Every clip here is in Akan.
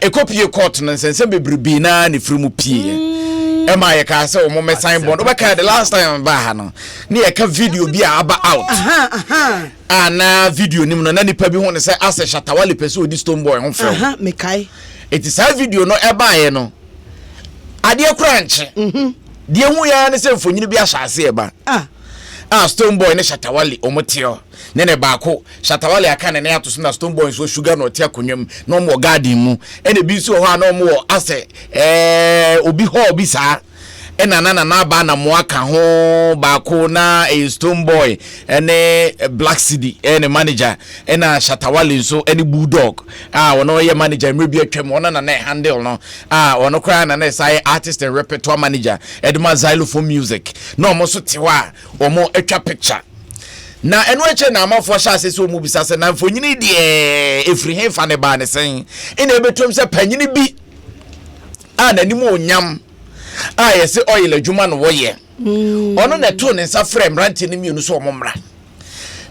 ekopie court no sense bebribi na ne frimu pie ema ye ka se o mo me sign bond obeka the last time ba ha no ne ye ka video bi aba out na video nim no na nipa bi ho ne se ase Shatawale pese odi Stone Boy ho fe me kai it is a video no eba ye no ade crunch de hu ya ne se mfonyini bi ahase eba Stone Boy ne Shatawale omotio ne baako Shatawale aka ne ato so na Stone Boy so sugar no tia konwam no mo garden mu ene bi so ho na mo ase obi ho obi saa ena na ba na mo aka ho baako na Stone Boy ene Black City ene manager ena Shatawale so ene Bulldog wono ye manager mrebi atwam wono na handle no wono kra na sai artist and repertoire manager edma xylophone music no mo so tewa omo atwa picture na eno eche na amafo sha ase so mu bisa se na mfonyini de efri hefa ne ba ne sen ina ebetom se panyini bi na ni mo onyam yesi oil adwuma no woye ono na to ne nsa frem ranti ne mienu so omomra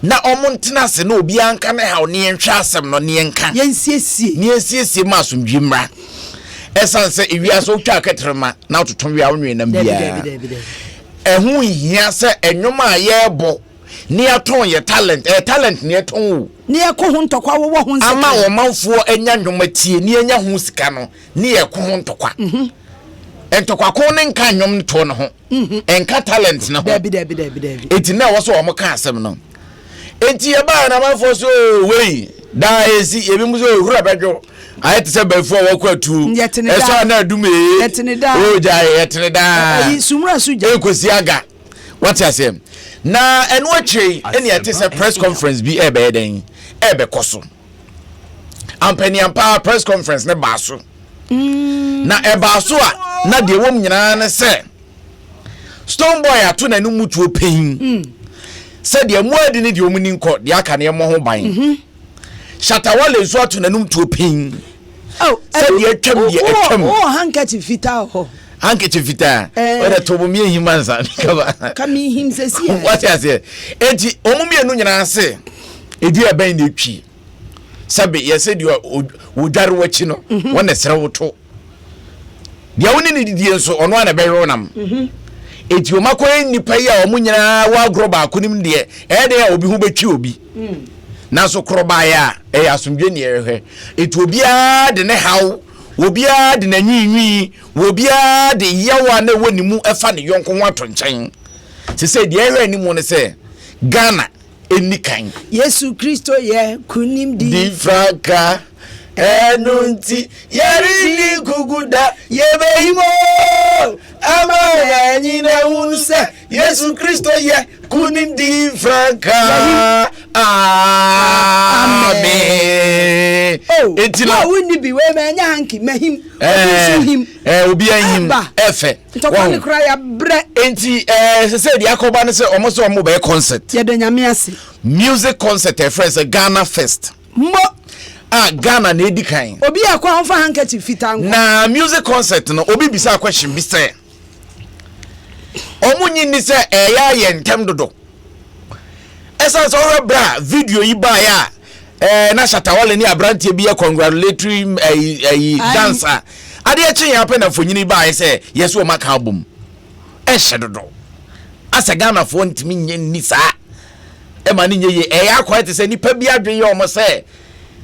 na omontena se na obi anka na ha ne nhwa asem no ne nka yensiesie ma asomdwimra esanse ewia so twa ketrema na ototon wia onwe nam bia ehu hia se enwoma yebo ni aton ye talent ni aton ni ekho ho ntokwa wo ho nsika ama wo manfo enya ndwomatie ni enya ho sika no ni ekho ho ntokwa entokwa ko ne nka nwom to no ho enka talent na ho debi eti na wo so wo ka asem no enti e ba na manfo so wei da esi ebi mu so hura bedwo ayete se befo wo kwatu eso na adume o ja yetene da sumra suja ekosi aga what I say na enu achi eni ate se press conference bi ebe den ebe koso ampani ampa press conference ne baso na ebaso a na de wom nyina ne se Stone Boy ato na nu mutuo pein se de muadi ne de omuni nko de aka ne mo ho ban Shatawale so ato na nu mutuo pein se de atwam handkerchief fita ho handkerchief fita ora tobo mi himanza kami him se si what I say enti omumi enu nyina se edi aban na etwi sabe yese de wodware wachi no wona sere woto de woni ne didie nso ono ana bɛwe nam eti o makoy nipa yi a omunyina wa groba akunim de de obi hu betwi obi na so kroba ya asomdwe ne ehwe eti obi a de ne haw obi a de na nyinwi obi a de yawa na wonimu efa ne yonko ho ato nkyɛn se de ehwe animu ne se Ghana enikan Yesu Kristo ye kunim di franka enunti yeri guguda yebehimo ama nyina unse Yesu Kristo ye kunim di franka amen etila woni bi we manya hanki mahim him obi ahim efe ntokwa kra ya bre enti se de akoba ne se omo so omo be concert ye de nyame ase music concert friends Ghana Fest mbo Ghana na edikan obi akwa ho fa handkerchief fita nko na music concert no obi bisa question bi se omunyi ni se eya ye ntem dodo esa so bra video yi ba ya na Shatawale ni abrantie bi ya congratulatory dancer ade eche ya pe na fonyini ba se yeso o maka album ehye dodo asa Ghana fo ntimi nye ni sa e ma ni nye ye eya akwa te se nipa bi adwen ye o mo se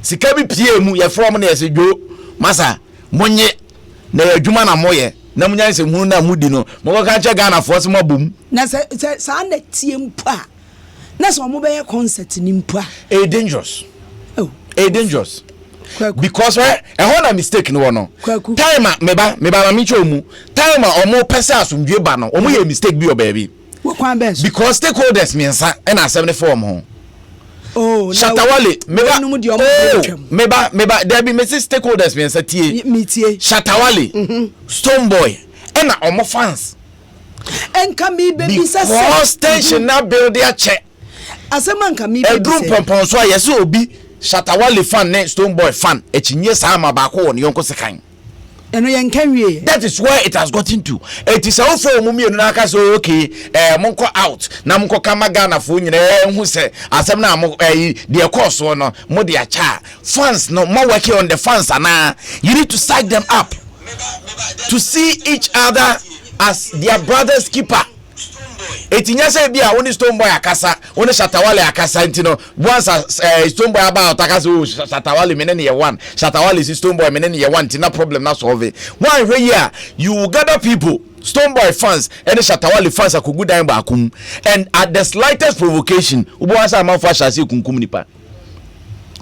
sika bi pie mu ye from na yese dwo masa monye na adwuma na moye na munya se hu na mudi no mo ka che Ghana fo se mabum na sa na tie mpa na so mo be ye concert ni mpa dangerous dangerous because na mistake no no time meba ma mi chomu time omo pesa asumdwe ba no omo ye mistake bi o baby because stakeholders miensa na asem ne form ho Shatawale meba there be message stakeholders miensa tie Shatawale Stone Boy na omo fans enka mi baby say because station na build their check asema nka mi baby say pompon so ayese obi Shatawale fan ne Stone Boy fan echinye sa ma ba ko won yonko sekan That is where it has gotten to. It is also mummy na ka so okay monko out na monko kama Ghana fo nyina hu se asem na the course no mo dia cha fans no more working on the fans ana you need to psych them up to see each other as their brother's keeper. Etinya say bia woni Stone Boy akasa woni Shatawale akasa ntino once Stone Boy about akasa Shatawale menene ye one Shatawale is Stone Boy menene ye one tina problem na solve one way here you will gather people Stone Boy fans and Shatawale fans akugu dan ba akum and at the slightest provocation ubo asa amafo ashase kunkum nipa.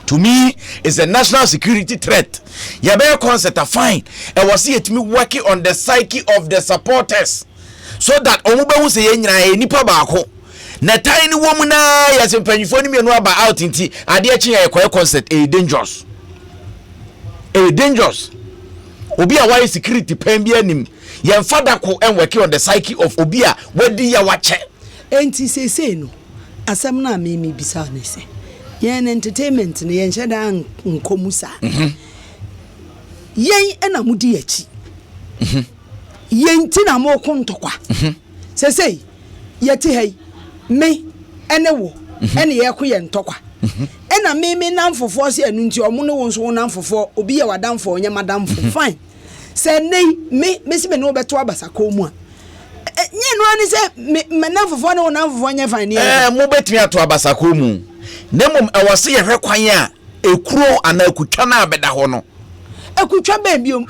To me, it's a national security threat. Yabe concept are fine. And was it me working on the psyche of the supporters. So that omubehu se yenyina nipa baako na tiny woman na yasempanifo ni mienu aba out nti ade achi ya concept dangerous obi a why security pen bia nim ye fada ko en work on the psyche of obi a wadi ya wache enti sese no asem na me bisa na se yen entertainment ne yen hyeda nkomusa yen ena mudi achi yenti na mo kontokwa sesei yeti hey me ene wo ene ye ko ye ntokwa ena me namfofo se anu nti omo ne wo nso namfofo obi ye wadamfo onye madamfo fine se nei me se me no beto abasako mu a nye no ani se me namfofo ne wo namfofo onye fine mo betumi ato abasako mu nemom ewose ye hwekwan a ekuro ana akutwa na abeda ho no akutwa ba biom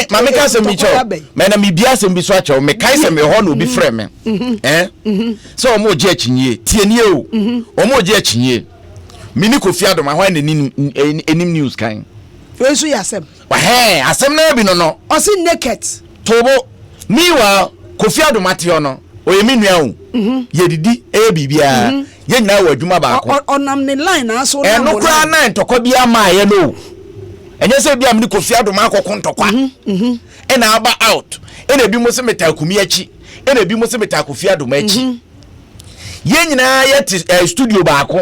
mame ka se mi cho me na mi bia se mbi so acho me kai se me ho no obi frɛ me so omo je akinye tienie o omo je akinye mini Kofi Adom ahwan enim news kan so yasem asem na bi no o si naked tobo miwa Kofi Adom atio no o ye mi nua o ye didi bibia ye nyina wa adwuma ba ko onam ne line na so na no kra na ntokwa bia ma ye no enye se bia mni Kofi Adom akoko ntokwa ena aba out ena bi mo se metakumi achi ena bi mo se metakofi Adom achi ye nyina ye studio ba ko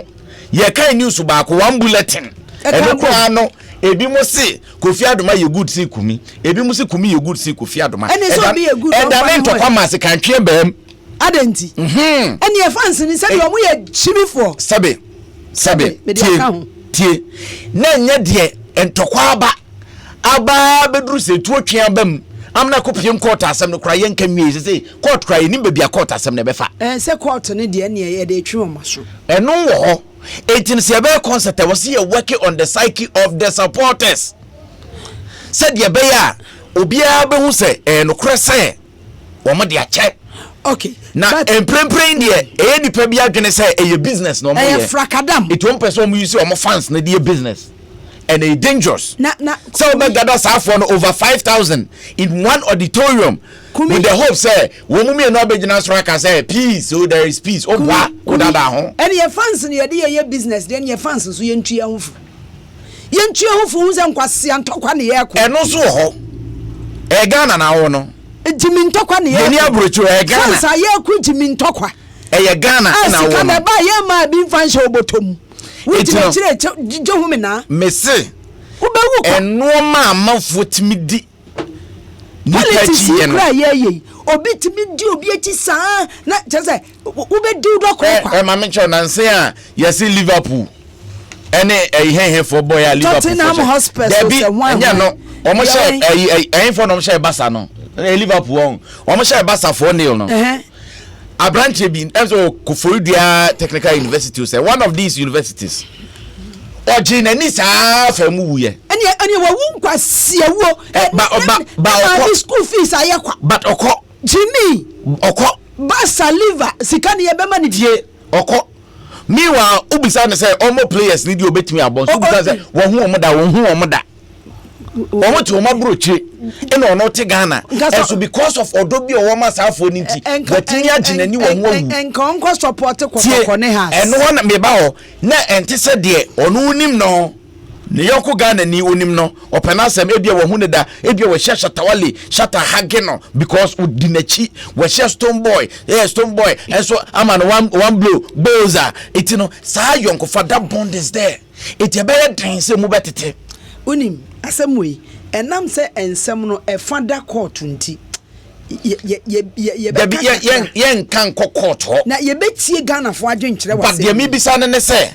ye kan news ba ko one bulletin eno kwa no ebi mo se Kofi Adom ye good si kumi ebi mo se kumi ye good si Kofi Adom eda ntokwa ma se kan twe bam adenti eni e fans ni se yo mo ye chimifo sabe tie na nya de entokwa aba bedru se tuo twe abam amna kopiem court asem no kra yen kanwie se court kra ni bebia court asem ne befa se court ne de ne ye de twe o maso eno wo etin se be concert was here working on the psyche of the supporters said ye be ya obia be hu se no kra se wo mo de ache okay na emprempren de nipa bia dwene se business no mo ye frakadam it won person mo use o fans na de business and a dangerous na so we gather for over 5,000 in one auditorium with the hope say we mu me no abegina strike say peace so there is peace o wa o dada ho and your fans ne ye business then your fans so yentua hofu hu se nkwase antokwa ne ye ko eno so ho Ghana na wo no jimi ntokwa ne ye ni abrochu Ghana fans aye ku jimi ntokwa Ghana na wo no kana ba ye ma bi fansha obotom wuti chire jo hu me na mese ubewu eno ma amafo timi di politics kra ye obi timi di obi echi saa na chese ubedi do kwa ma me cho na nse a yesi Liverpool ene hehe for boy a Liverpool Tottenham Hospital se one no omo she for no she Barca no Liverpool omo she Barca for nil no Abranche bi enso Koforidua Technical University say one of these universities oje na ni saa fa mu wuye eni wa wu nkwase wo ba school fees aye kwa but oko Jimmy oko Barca liver sikani ye bema ni die oko miwa ubisa ne say omo players ni di obetimi abon so because wo hu omo da omo ti omo broche ena ono te Ghana and so because of odobi o ma safo ni nti watini agina ni wo hu enko nko support kokoko ne has eno na me ba ho na ente se de ono nim no ne yoko Ghana ni onim no opena asem ebia wo hu ne da ebia wo hye Shatawale shata hage no because udinachi wo hye Stone Boy and so am an one blow boza it no sa yonko for that bond is there it e be den se mu betete unim asɛm wei ɛnam sɛ ensɛm no ɛfada court nti yen kan court ho na yebetie Ghana fo adwenkyerɛ wa but ye mi bisa ne sɛ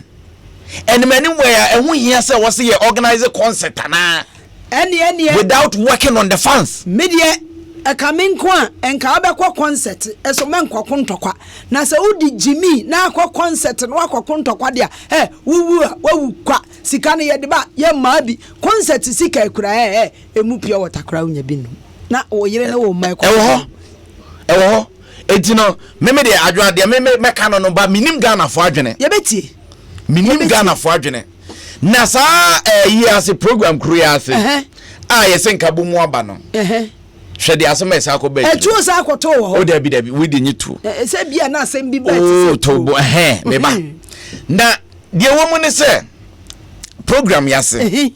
enimani where ehun hia sɛ wo se ye organize concert ana ɛne without working on the fans media akaminko a enka abekɔ concert eso menkɔko ntɔkwa na sɛ wodi Jimmy na akɔ concert no akɔko ntɔkwa dia wawu kwa sika ne yɛde ba ye maabi concert sika ekura emu pure water kra unya binu na wo yere na wo mai kɔ ɛwɔ etino meme de adwa de me ka no ba minim Ghana fo adwene yebetie minim Ghana fo adwene na saa yi ase program create ase yesenka bo mu aba no hwɛ de asɛm ɛsɛ akɔ ba etu sa akɔto wo o da bi we de nyitu sɛ bia na asɛm bi ba to bo me ba na de wo mu ne sɛ program yase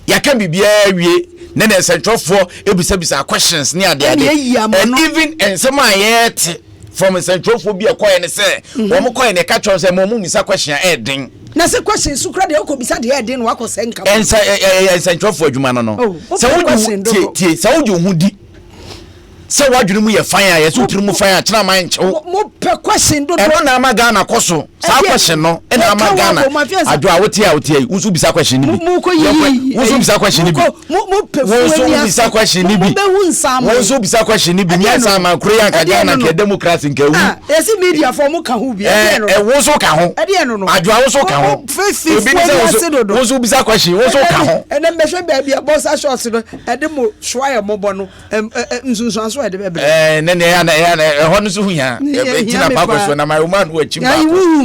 yaka bibia wie na na centralfo ebisa questions ni ade and even ensem ayete from centralfo bi ekoye ne se wo mo koye ne ka twa se mo mu misa question eden na se question sukra de okobisa de eden no akose nka centralfo adwuma no se wo hudi se wadwene mu ye fan a ye so tiri mu fan a kira man nchew mo pe question do na ama Ghana koso sa question no e na ama Ghana adwo a wotie unsu bisa question ni bi unsu bisa question ni bi mo pe unsu bisa question ni bi unsu bisa question ni bi nya sa ma kro ya ka Ghana ke democracy nke wu esi media for mo ka hu bi unsu ka ho adwo a unsu ka ho unsu bisa question unsu ka ho ene mehwe ba bia boss short no ede mo hwa mo bo no nsunsun so ede bebe ne ya ho no so hu ya tina pa ko so na my woman wo chimba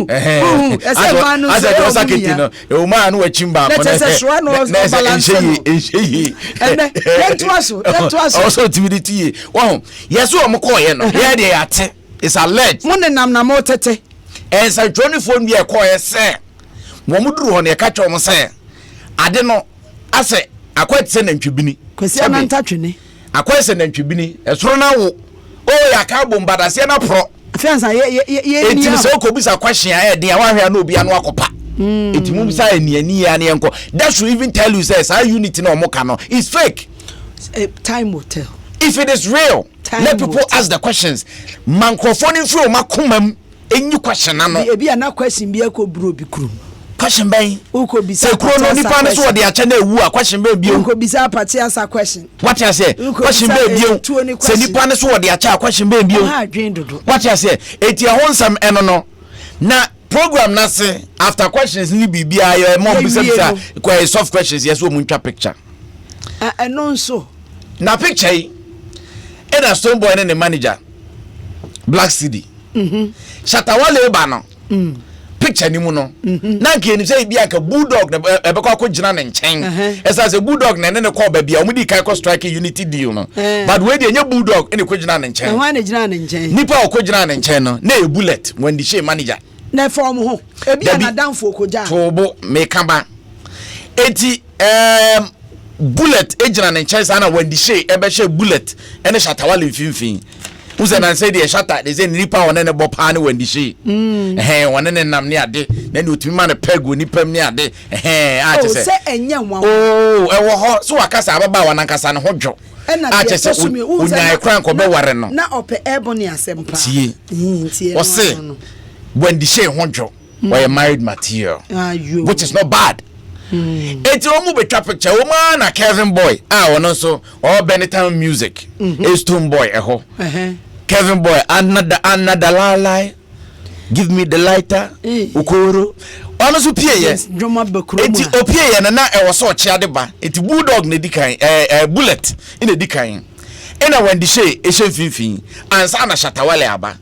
ese manu so saketi no woman wo chimba ko na se shwa no balance ene letwaso also timidity wo yeso o mo ko ye no ye de ya te is alleged mo ne nam na mo tete ensa 24 bi e ko ye se wo mo duru ho ne ka twa mo se ade no ase akwati se na ntwibini kwesi anantatwene akwese na ntwibini esoro na wo o ya ka bombada se na pro fiansa ye enti se okobisa question a de awahwe na obi anu akopa enti mu bisa aniani ya na enko that should even tell you say our unity na omoka no is fake. Time will tell if it is real. Let people ask the questions. Microphone free o makomam enyi question na no e bia na question bia ko bro bi krum question ben uko bisa no nipa ne so de ache na ewu a question ben bio uko bisa party answer question what you say question ben bio se nipa ne so de ache a question ben bio ha dwen dodo what you say eti ho nsam eno no na program na se after questions ni bibia ya mo bisa kwa soft questions yes wo mu ntwa picture eno nso na picture yi ena Stone Boy ne manager Black City Shatawale ba no picture ni mu no na nke ni say bia ka bulldog na ebekọ akogina ne nchen esa say bulldog na ne call ba bia omudi kai ko strike unity deal no but we dey enye bulldog ene kogina ne nchen na gina ne nchen nipa okogina ne nchen no na e bullet when the she manager na form ho e bia na danfo okoja tobo me kaba eti bullet ejina ne nchen sa na when the she ebe she bullet ene Shatawale mfimfin uze na say dey shatter dey say nipa won ne bopa ne wandi shi won ne nam ne ade na ne otimi ma ne pegu nipa ne ade a che say enya nwa ewo ho so wakasa ababa wa nankasa ne hodwo a che say unya ekran ko be ware no na ope ebony Asempa tie o say wandi shi hodwo or married material which is not bad. Eti omu be trap picture o ma na Kevin Boy wono so or Benetton Music Stone Boy eho Kevin Boy another lie give me the lighter ukoro ono so pie ye eti opie ye na e wo so chia de ba eti bulldog na dikan bullet ina dikan ina when she finfin ansa na Shatawale aba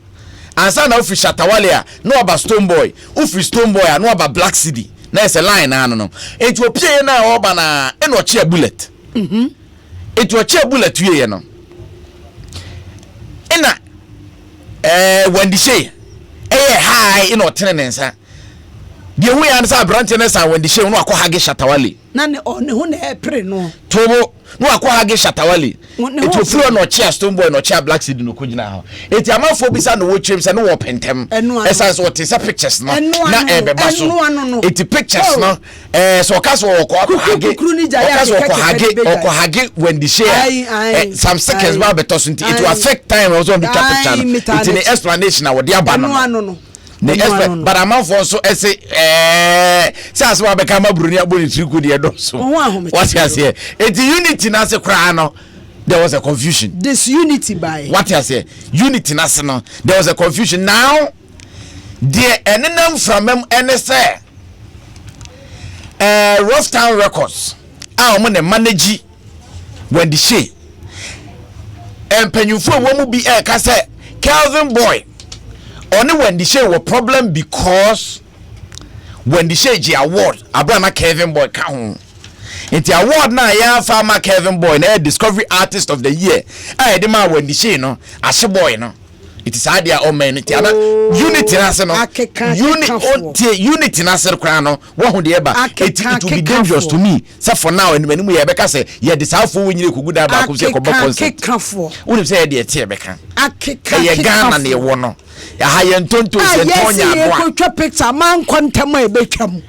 ansa na ofi Shatawale a no aba Stone Boy ofi Stone Boy a no aba Black City na ese line na no enti opie na oba na eno ochia bullet enti ochia bullet ye no ena when the say high eno tenensa de hu ya nsa brante na sa when the say no akọ hage Shatawale na ne ho na e pre no tobo no akwa hage shatawali eto furo no chia stone boy no chia black seed no kugina ha eti amafo bisa no wo twem se no wo pentem essence what is pictures no na e be baso eti pictures no so kaso wo hage ko hage when the share some seconds ba beto so it will affect time also on the picture no eti the explanation na wo de aba no the expert but amount for so say says we be kama bruni aboni triku de do so what you say it unity na se kra no there was a confusion this unity by what you say unity na se no there was a confusion now the enenam from them say Rough Town Records mo ne manage when the she empenyufo wo mu bi ka say Calvin Boy only when the show was problem because when the show G award Abraham Kevin Boy count the award na ya farmer Kevin Boy na discovery artist of the year the man when the show no as boy no it is idea o man it unity na se no unity na se kra no wo hu de eba it will be dangerous to me so for now and many ye beka say ye de safo wo nyire koguda ba ko se ko ba concert woni say de tie beka ye Ghana na ye wo no ya haye ntonto se tonya abo ko twa picture man kwantam e betwam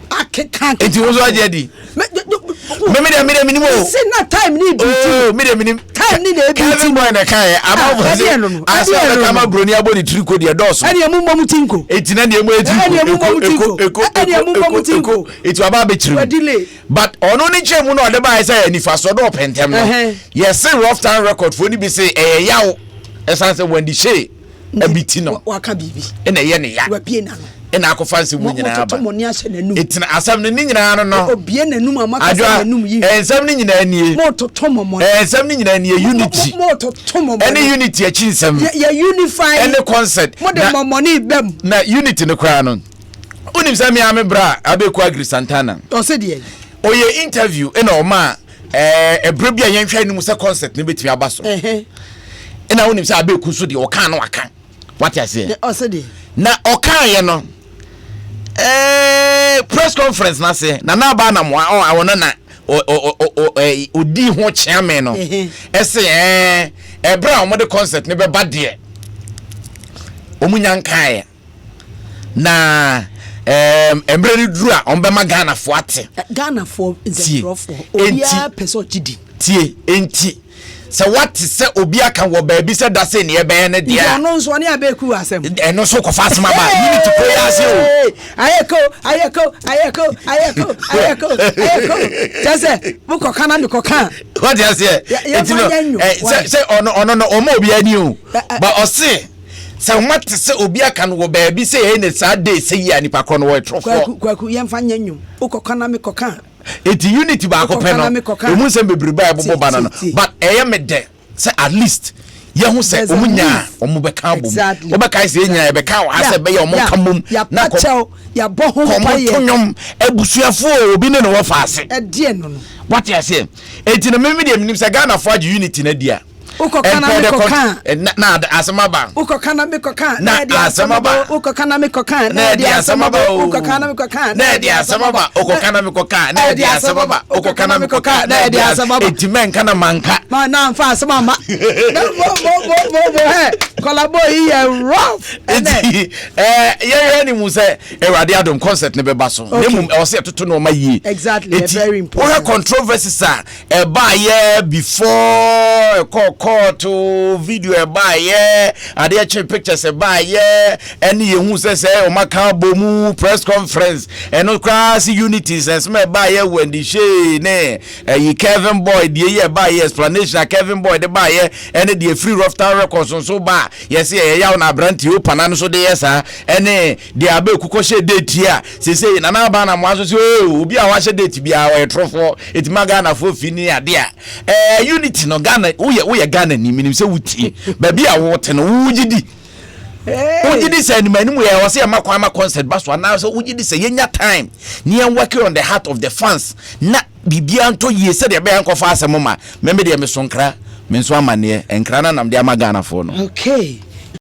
akeka enti wo so aje di me minimo see na time ni bi me time ni na Kevin Boy na kai about asa kama broni abodi triko de doso ene mu mom tinko enti na de mu etinko eti aba be tiri but ono ni chemu no de ba say anifa so do pentem no yes Rough Town Record for ni bi say yawo esan say when the she abiti no waka bibi ene ye ne ya wapie na no ena akofansi mu nyina aba etina asam ne nyina no obie nanum amaka nanum yi ensam ne nyina nie mototo momo ensam ne nyina nie unity mototo momo ene unity achi nsam ya unify ene concert mo de momo ni bem na unity ne kra no unim sami ame bra abeku Agri Santana o se de oye interview ena o ma ebra bia yenhwa ni mu se concert ne betimi abaso ena unim sa abeku so de o kan no aka what you say o se de na o kan ye no press conference na say na ba na mo awona na odi ho chairman no ese bra o mo de concert ne be ba de omunya nkan na embre ni duru a on be ma Ghana fo ate Ghana fo is a rough obiya person gidi tie enti se what se obi aka wo ba bi se da se ne e be ne dia no so ne abeku asem eno so ko fast ma ba unity prayer se ayeko tese bu ko kana mi ko kan what you say se ono no o ma obi ani o but o se what se obi aka no wo ba bi se e ne sa day se yi ani pa kro no wo trofo kwaku yemfa nyanyum u ko kana mi ko kan eti unity ba ko peno emu se bebreba ebobo bana no but eye me de say at least ye hu se omunya omubeka bom obeka se nya ebeka wa se be ye omukamum na ko ya bo ho pa ye komonyom ebusuafo obi ne no wo faase e de no what you say eti no me de minim se Ghana for unity na dia uko kana mi kokan na asemaba uko kana mi kokan na dia asemaba uko kana mi kokan na dia asemaba uko kana mi kokan na dia asemaba uko kana mi kokan na dia asemaba uko kana mi kokan na dia asemaba etimen kana manka ma na mfa asema ma he kolabo here rough ye ni mu se Ewade Adom concert ne be ba so nemu o se toto no ma yi exactly very important o controversies e ba ye before court video e ba ye ade che pictures e ba ye eni ye hu se o maka bomu press conference eno class unities and me ba ye when the she ne Kevin Boy die ye ba ye explanation Kevin Boy de ba ye ene the free Rough Town Records so ba yes ye ya na branti o panan so de yesa ene de abeku ko she date here se na na ba na mo aso se obi a wa she date bia wa trofo etima Ghana fo fini ade a unity no Ghana wo Ghana ni minim se wuti ba bia wo te no wugidi wugidi se ni manimu ye wo se makwa ma concert ba so na so wugidi se yenya time ni en work on the heart of the fans na bibia nto ye se de be enko fa asem ma me de me so nkra me so amane enkra na nam de ama Ghana fo no okay